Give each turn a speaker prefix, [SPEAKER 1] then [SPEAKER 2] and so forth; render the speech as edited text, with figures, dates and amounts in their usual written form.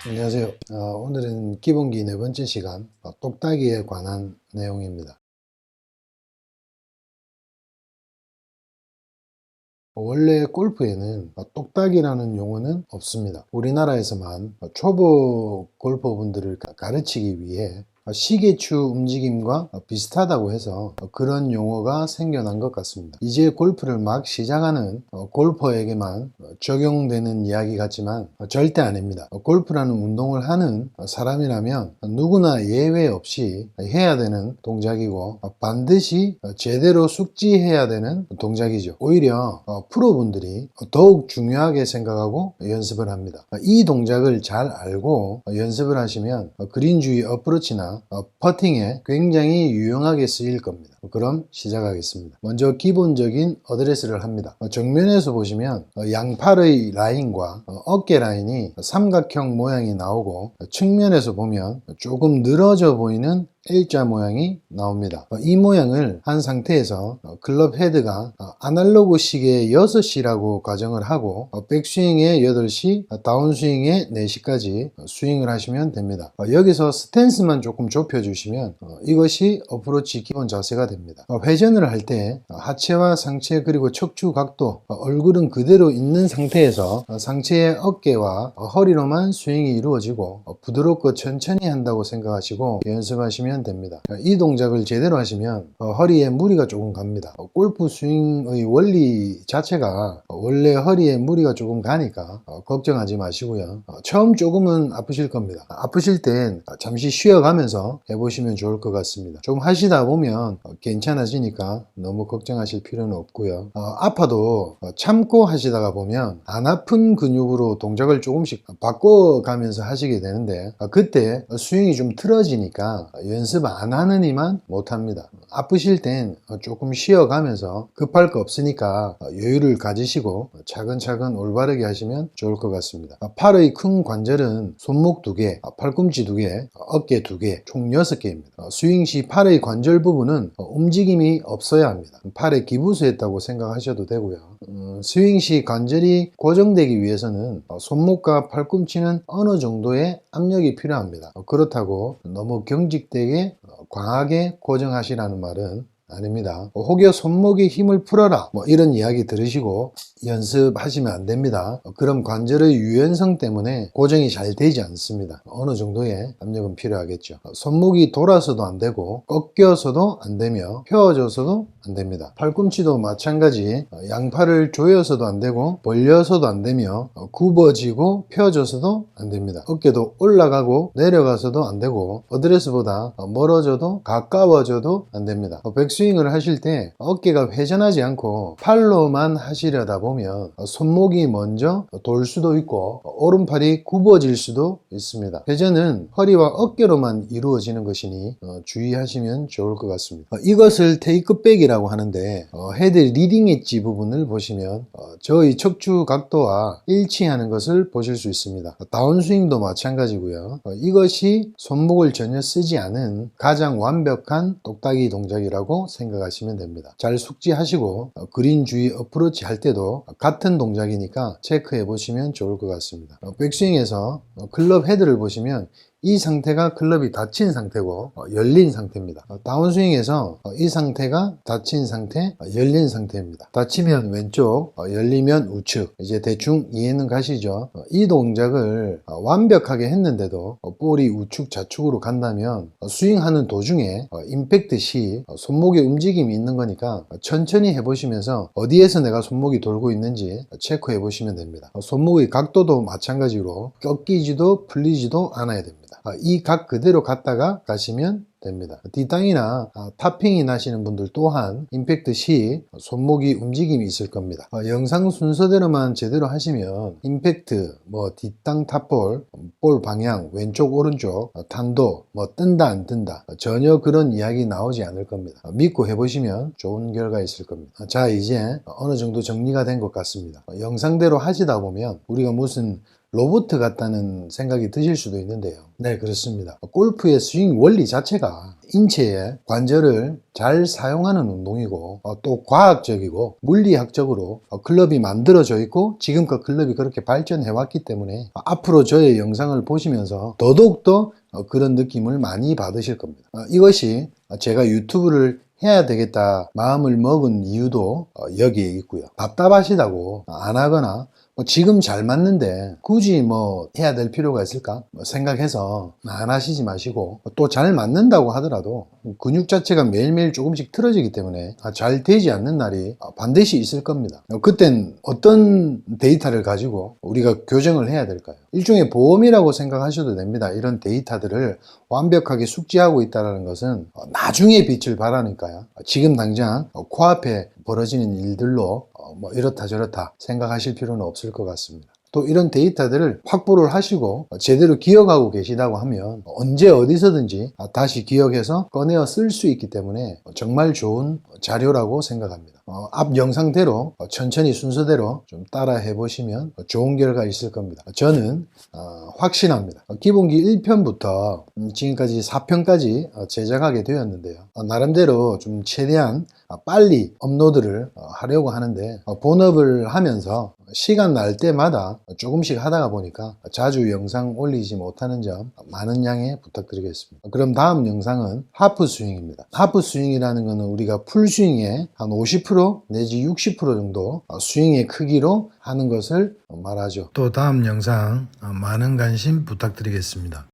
[SPEAKER 1] 안녕하세요. 오늘은 기본기 네 번째 시간 똑딱이에 관한 내용입니다. 원래 골프에는 똑딱이라는 용어는 없습니다. 우리나라에서만 초보 골퍼분들을 가르치기 위해 시계추 움직임과 비슷하다고 해서 그런 용어가 생겨난 것 같습니다. 이제 골프를 막 시작하는 골퍼에게만 적용되는 이야기 같지만 절대 아닙니다. 골프라는 운동을 하는 사람이라면 누구나 예외 없이 해야 되는 동작이고 반드시 제대로 숙지해야 되는 동작이죠. 오히려 프로분들이 더욱 중요하게 생각하고 연습을 합니다. 이 동작을 잘 알고 연습을 하시면 그린 주위 어프로치나 퍼팅에 굉장히 유용하게 쓰일 겁니다. 그럼 시작하겠습니다. 먼저 기본적인 어드레스를 합니다. 정면에서 보시면 양팔의 라인과 어깨 라인이 삼각형 모양이 나오고 측면에서 보면 조금 늘어져 보이는 L자 모양이 나옵니다. 이 모양을 한 상태에서 클럽 헤드가 아날로그 시계의 6시라고 가정을 하고 백스윙에 8시, 다운스윙에 4시까지 스윙을 하시면 됩니다. 여기서 스탠스만 조금 좁혀주시면 이것이 어프로치 기본 자세가 됩니다. 회전을 할 때 하체와 상체 그리고 척추 각도, 얼굴은 그대로 있는 상태에서 상체의 어깨와 허리로만 스윙이 이루어지고 부드럽고 천천히 한다고 생각하시고 연습하시면 됩니다. 이 동작을 제대로 하시면 허리에 무리가 조금 갑니다. 골프 스윙의 원리 자체가 원래 허리에 무리가 조금 가니까 걱정하지 마시고요. 처음 조금은 아프실 겁니다. 아프실 땐 잠시 쉬어가면서 해보시면 좋을 것 같습니다. 좀 하시다 보면 괜찮아지니까 너무 걱정하실 필요는 없고요. 아파도 참고 하시다가 보면 안 아픈 근육으로 동작을 조금씩 바꿔가면서 하시게 되는데 그때 스윙이 좀 틀어지니까 연습 안 하는 이만 못합니다. 아프실 땐 조금 쉬어가면서 급할 거 없으니까 여유를 가지시고 차근차근 올바르게 하시면 좋을 것 같습니다. 팔의 큰 관절은 손목 2개, 팔꿈치 2개, 어깨 2개, 총 6개입니다. 스윙 시 팔의 관절 부분은 움직임이 없어야 합니다. 팔에 기부스했다고 생각하셔도 되고요. 스윙 시 관절이 고정되기 위해서는 손목과 팔꿈치는 어느 정도의 압력이 필요합니다. 그렇다고 너무 경직되게 강하게 고정하시라는 말은 아닙니다. 혹여 손목에 힘을 풀어라 이런 이야기 들으시고 연습하시면 안 됩니다. 그럼 관절의 유연성 때문에 고정이 잘 되지 않습니다. 어느 정도의 압력은 필요하겠죠. 손목이 돌아서도 안 되고 꺾여서도 안 되며 펴져서도 안 됩니다. 팔꿈치도 마찬가지 양팔을 조여서도 안 되고 벌려서도 안 되며 굽어지고 펴져서도 안 됩니다. 어깨도 올라가고 내려가서도 안 되고 어드레스보다 멀어져도 가까워져도 안 됩니다. 백스윙을 하실 때 어깨가 회전하지 않고 팔로만 하시려다 보면 손목이 먼저 돌 수도 있고 오른팔이 굽어질 수도 있습니다. 회전은 허리와 어깨로만 이루어지는 것이니 주의하시면 좋을 것 같습니다. 이것을 테이크백이라고 하는데 헤드 리딩 엣지 부분을 보시면 저의 척추 각도와 일치하는 것을 보실 수 있습니다. 다운스윙도 마찬가지고요. 이것이 손목을 전혀 쓰지 않은 가장 완벽한 똑딱이 동작이라고 생각하시면 됩니다. 잘 숙지하시고 그린 주위 어프로치 할 때도 같은 동작이니까 체크해 보시면 좋을 것 같습니다. 백스윙에서 클럽 헤드를 보시면 이 상태가 클럽이 닫힌 상태고 열린 상태입니다. 다운스윙에서 이 상태가 닫힌 상태, 열린 상태입니다. 닫히면 왼쪽, 열리면 우측. 이제 대충 이해는 가시죠? 이 동작을 완벽하게 했는데도 볼이 우측 좌측으로 간다면 스윙하는 도중에 임팩트 시 손목에 움직임이 있는 거니까 천천히 해보시면서 어디에서 내가 손목이 돌고 있는지 체크해 보시면 됩니다. 손목의 각도도 마찬가지로 꺾이지도 풀리지도 않아야 됩니다. 이 각 그대로 갔다가 가시면 됩니다. 뒷땅이나 타핑이 나시는 분들 또한 임팩트 시 손목이 움직임이 있을 겁니다. 영상 순서대로만 제대로 하시면 임팩트, 뒷땅 탑볼, 볼 방향, 왼쪽 오른쪽, 탄도, 뜬다 안 뜬다 전혀 그런 이야기 나오지 않을 겁니다. 믿고 해보시면 좋은 결과 있을 겁니다. 자, 이제 어느 정도 정리가 된 것 같습니다. 영상대로 하시다 보면 우리가 무슨 로봇 같다는 생각이 드실 수도 있는데요. 네, 그렇습니다. 골프의 스윙 원리 자체가 인체의 관절을 잘 사용하는 운동이고 또 과학적이고 물리학적으로 클럽이 만들어져 있고 지금껏 클럽이 그렇게 발전해 왔기 때문에 앞으로 저의 영상을 보시면서 더더욱더 그런 느낌을 많이 받으실 겁니다. 이것이 제가 유튜브를 해야 되겠다 마음을 먹은 이유도 여기에 있고요. 답답하시다고 안 하거나 지금 잘 맞는데 굳이 해야 될 필요가 있을까 생각해서 안 하시지 마시고, 또 잘 맞는다고 하더라도 근육 자체가 매일매일 조금씩 틀어지기 때문에 잘 되지 않는 날이 반드시 있을 겁니다. 그땐 어떤 데이터를 가지고 우리가 교정을 해야 될까요? 일종의 보험이라고 생각하셔도 됩니다. 이런 데이터들을 완벽하게 숙지하고 있다는 것은 나중에 빛을 발하니까요. 지금 당장 코앞에 벌어지는 일들로 이렇다 저렇다 생각하실 필요는 없을 것 같습니다. 또 이런 데이터들을 확보를 하시고 제대로 기억하고 계시다고 하면 언제 어디서든지 다시 기억해서 꺼내어 쓸 수 있기 때문에 정말 좋은 자료라고 생각합니다. 앞 영상대로 천천히 순서대로 좀 따라 해보시면 좋은 결과 있을 겁니다. 저는 확신합니다. 기본기 1편부터 지금까지 4편까지 제작하게 되었는데요. 나름대로 좀 최대한 빨리 업로드를 하려고 하는데 본업을 하면서 시간 날 때마다 조금씩 하다가 보니까 자주 영상 올리지 못하는 점 많은 양해 부탁드리겠습니다. 그럼 다음 영상은 하프 스윙입니다. 하프 스윙이라는 것은 우리가 풀 스윙의 한 50% 내지 60% 정도 스윙의 크기로 하는 것을 말하죠. 또 다음 영상 많은 관심 부탁드리겠습니다.